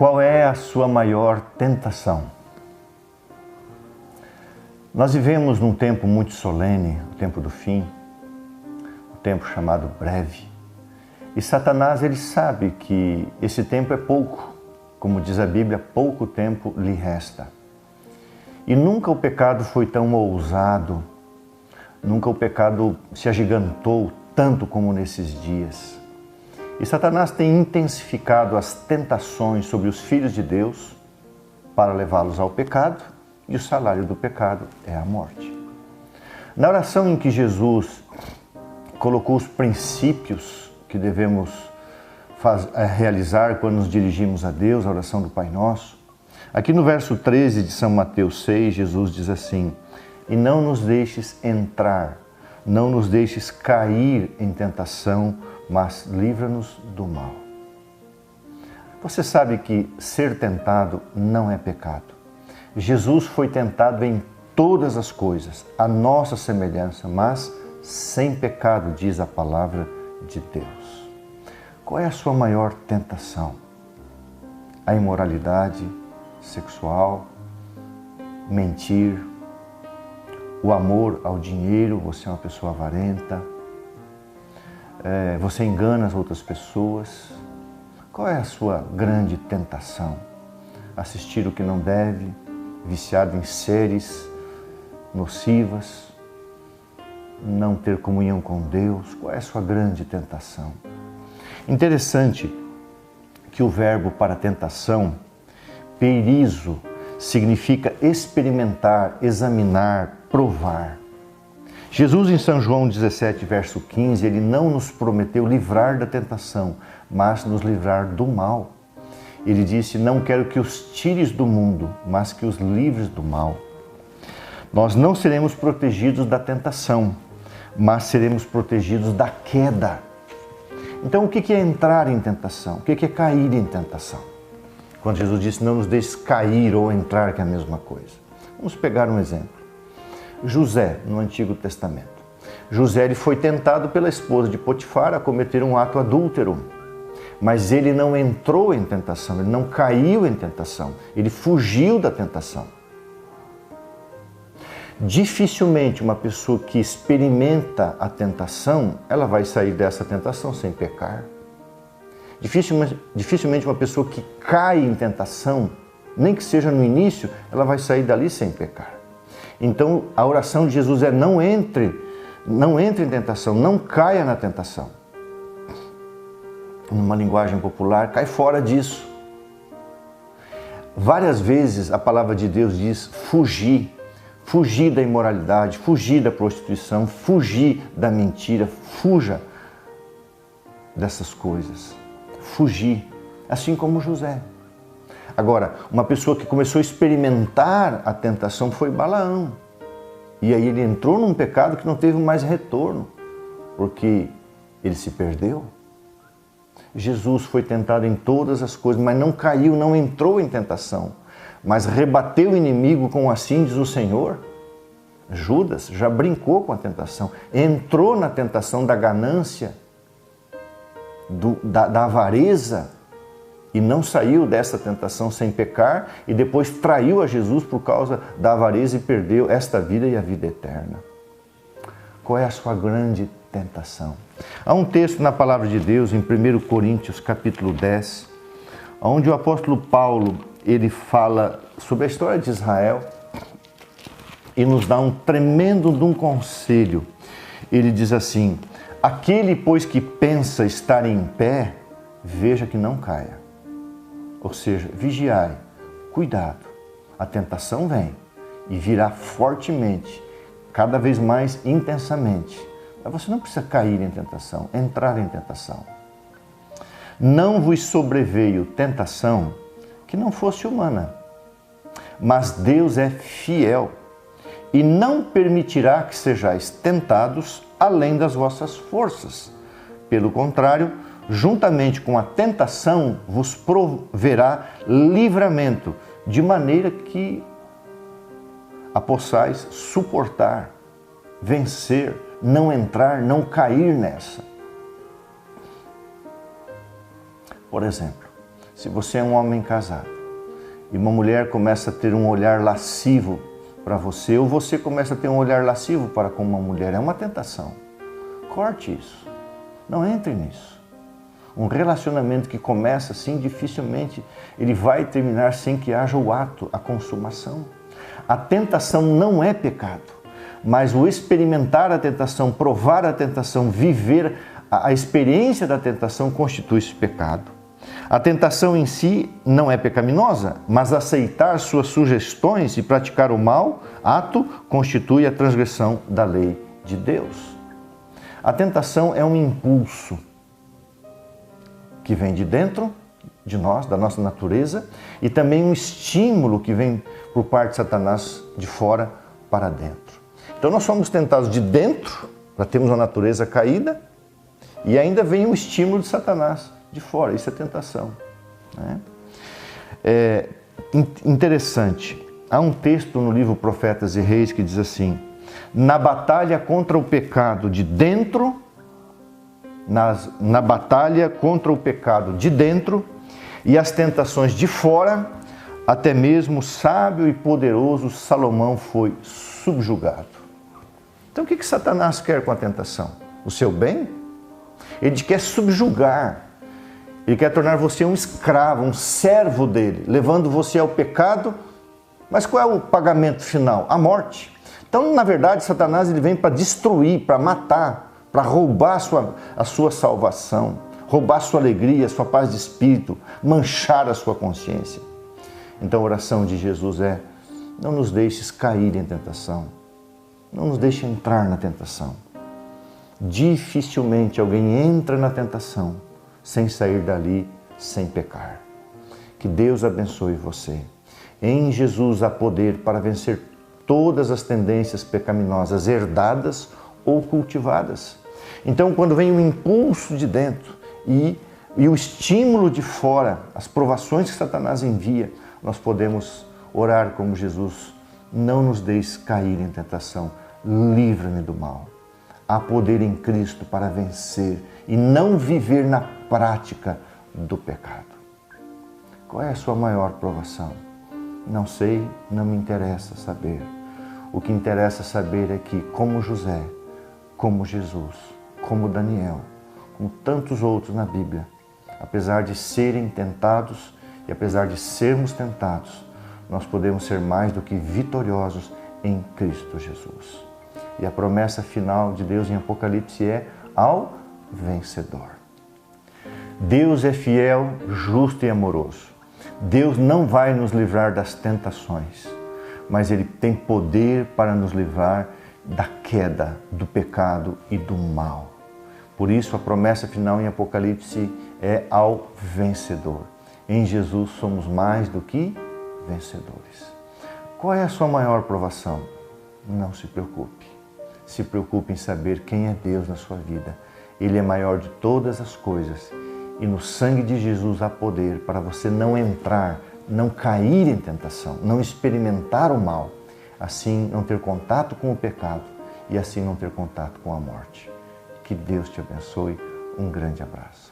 Qual é a sua maior tentação? Nós vivemos num tempo muito solene, o tempo do fim, o tempo chamado breve. E Satanás, ele sabe que esse tempo é pouco, como diz a Bíblia, pouco tempo lhe resta. E nunca o pecado foi tão ousado, nunca o pecado se agigantou tanto como nesses dias. E Satanás tem intensificado as tentações sobre os filhos de Deus para levá-los ao pecado, e o salário do pecado é a morte. Na oração em que Jesus colocou os princípios que devemos realizar quando nos dirigimos a Deus, a oração do Pai Nosso, aqui no verso 13 de São Mateus 6, Jesus diz assim: e não nos deixes entrar, não nos deixes cair em tentação, mas livra-nos do mal. Você sabe que ser tentado não é pecado. Jesus foi tentado em todas as coisas, a nossa semelhança, mas sem pecado, diz a palavra de Deus. Qual é a sua maior tentação? A imoralidade sexual, mentir, o amor ao dinheiro, você é uma pessoa avarenta, você engana as outras pessoas. Qual é a sua grande tentação? Assistir o que não deve, viciado em séries nocivas, não ter comunhão com Deus. Qual é a sua grande tentação? Interessante que o verbo para tentação, peirizo, significa experimentar, examinar, provar. Jesus, em São João 17, verso 15, ele não nos prometeu livrar da tentação, mas nos livrar do mal. Ele disse: não quero que os tires do mundo, mas que os livres do mal. Nós não seremos protegidos da tentação, mas seremos protegidos da queda. Então, o que é entrar em tentação? O que é cair em tentação? Quando Jesus disse: não nos deixes cair ou entrar, que é a mesma coisa. Vamos pegar um exemplo. José, no Antigo Testamento. José, ele foi tentado pela esposa de Potifar a cometer um ato adúltero. Mas ele não entrou em tentação, ele não caiu em tentação, ele fugiu da tentação. Dificilmente uma pessoa que experimenta a tentação, ela vai sair dessa tentação sem pecar. Dificilmente uma pessoa que cai em tentação, nem que seja no início, ela vai sair dali sem pecar. Então a oração de Jesus é: não entre em tentação, não caia na tentação. Numa linguagem popular, cai fora disso. Várias vezes a palavra de Deus diz fugir. Fugir da imoralidade, fugir da prostituição, fugir da mentira, fuja dessas coisas. Fugir, assim como José. Agora, uma pessoa que começou a experimentar a tentação foi Balaão. E aí ele entrou num pecado que não teve mais retorno, porque ele se perdeu. Jesus foi tentado em todas as coisas, mas não caiu, não entrou em tentação, mas rebateu o inimigo com assim diz o Senhor. Judas já brincou com a tentação, entrou na tentação da ganância, da avareza, e não saiu dessa tentação sem pecar, e depois traiu a Jesus por causa da avareza e perdeu esta vida e a vida eterna. Qual é a sua grande tentação? Há um texto na palavra de Deus, em 1 Coríntios, capítulo 10, onde o apóstolo Paulo, ele fala sobre a história de Israel e nos dá um tremendo de um conselho. Ele diz assim: aquele, pois, que pensa estar em pé, veja que não caia. Ou seja, vigiai, cuidado, a tentação vem e virá fortemente, cada vez mais intensamente. Mas você não precisa cair em tentação, entrar em tentação. Não vos sobreveio tentação que não fosse humana, mas Deus é fiel e não permitirá que sejais tentados além das vossas forças. Pelo contrário, juntamente com a tentação vos proverá livramento, de maneira que a possais suportar, vencer, não entrar, não cair nessa. Por exemplo, Se você é um homem casado e uma mulher começa a ter um olhar lascivo para você, ou você começa a ter um olhar lascivo para com uma mulher, é uma tentação. Corte isso. Não entre nisso. Um relacionamento que começa assim, dificilmente ele vai terminar sem que haja o ato, a consumação. A tentação não é pecado, mas o experimentar a tentação, provar a tentação, viver a experiência da tentação constitui-se pecado. A tentação em si não é pecaminosa, mas aceitar suas sugestões e praticar o mau ato constitui a transgressão da lei de Deus. A tentação é um impulso que vem de dentro de nós, da nossa natureza, e também um estímulo que vem por parte de Satanás de fora para dentro. Então nós somos tentados de dentro, para termos uma natureza caída, e ainda vem um estímulo de Satanás de fora, isso é tentação. Né? É interessante, há um texto no livro Profetas e Reis que diz assim: na batalha contra o pecado de dentro, na batalha contra o pecado de dentro e as tentações de fora, até mesmo o sábio e poderoso Salomão foi subjugado. Então o que Satanás quer com a tentação? O seu bem? Ele quer subjugar. Ele quer tornar você um escravo, um servo dele, levando você ao pecado. Mas qual é o pagamento final? A morte. Então, na verdade, Satanás ele vem para destruir, para matar, para roubar a sua salvação, roubar a sua alegria, a sua paz de espírito, manchar a sua consciência. Então a oração de Jesus é: não nos deixes cair em tentação, não nos deixe entrar na tentação. Dificilmente alguém entra na tentação sem sair dali sem pecar. Que Deus abençoe você. Em Jesus há poder para vencer todas as tendências pecaminosas herdadas ou cultivadas. Então, quando vem o impulso de dentro e o estímulo de fora, as provações que Satanás envia, nós podemos orar como Jesus: não nos deixes cair em tentação, livra-me do mal. Há poder em Cristo para vencer e não viver na prática do pecado. Qual é a sua maior provação? Não sei, não me interessa saber. O que interessa saber é que, como José, como Jesus, como Daniel, como tantos outros na Bíblia, apesar de serem tentados e apesar de sermos tentados, nós podemos ser mais do que vitoriosos em Cristo Jesus. E a promessa final de Deus em Apocalipse é ao vencedor. Deus é fiel, justo e amoroso. Deus não vai nos livrar das tentações, mas Ele tem poder para nos livrar da queda, do pecado e do mal. Por isso a promessa final em Apocalipse é ao vencedor. Em Jesus somos mais do que vencedores. Qual é a sua maior provação? Não se preocupe. Se preocupe em saber quem é Deus na sua vida. Ele é maior de todas as coisas. E no sangue de Jesus há poder para você não entrar, não cair em tentação, não experimentar o mal, assim não ter contato com o pecado e assim não ter contato com a morte. Que Deus te abençoe. Um grande abraço.